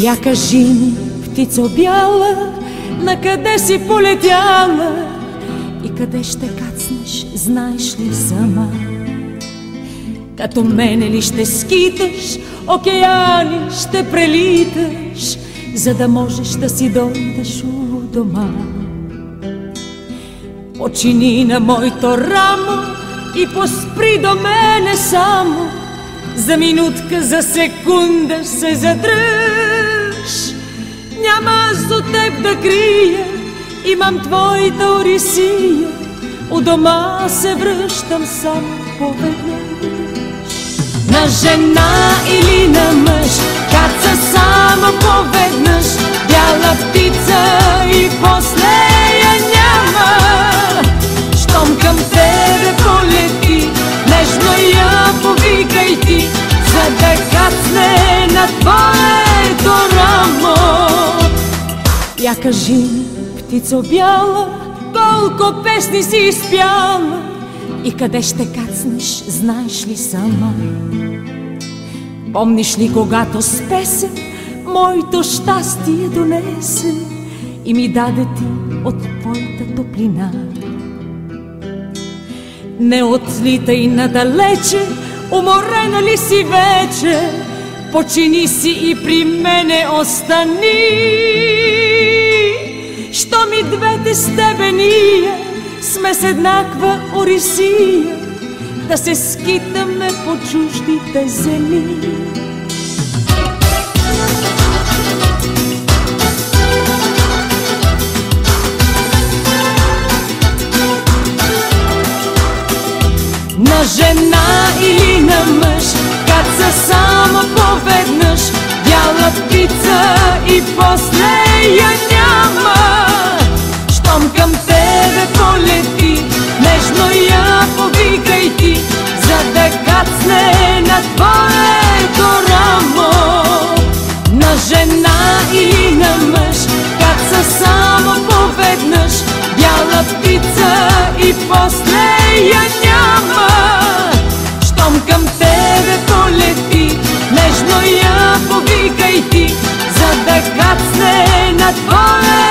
Я кажи ми, птицо бяла, на къде си полетяла и къде ще кацнеш, знаеш ли сама? Като мене ли ще скиташ, океани ще прелиташ, за да можеш да си дойдеш у дома. Почини на моето рамо и поспри до мене само, за минутка, за секунда се задръж. Няма аз от теб да крия, имам твоята Орисия, у дома се връщам само поведнъж. На жена или на мъж каца само поведнъж, бяла птица и после я няма. Щом към тебе полети, нежно я повикай ти, за да кацне на твоето рамо. Я кажи ми, птицо бяла, колко песни си изпяла и къде ще кацнеш, знаеш ли сама? Помниш ли, когато с песен моето щастие донесе и ми даде ти от твоята топлина? Не отлитай надалече, уморена ли си вече? Почини си и при мене остани. Щом и двете с тебе ние сме с еднаква Орисия, да се скитаме по чуждите земи. На жена или на мъж каца само поведнъж, бяла птица и после я няма. Щом към тебе полети, нежно я повикай ти, за да кацне на твоето рамо. На жена или на мъж каца само поведнъж, бяла птица и после я няма. Щом към тебе полети, нежно я повикай ти, за да кацне на твоето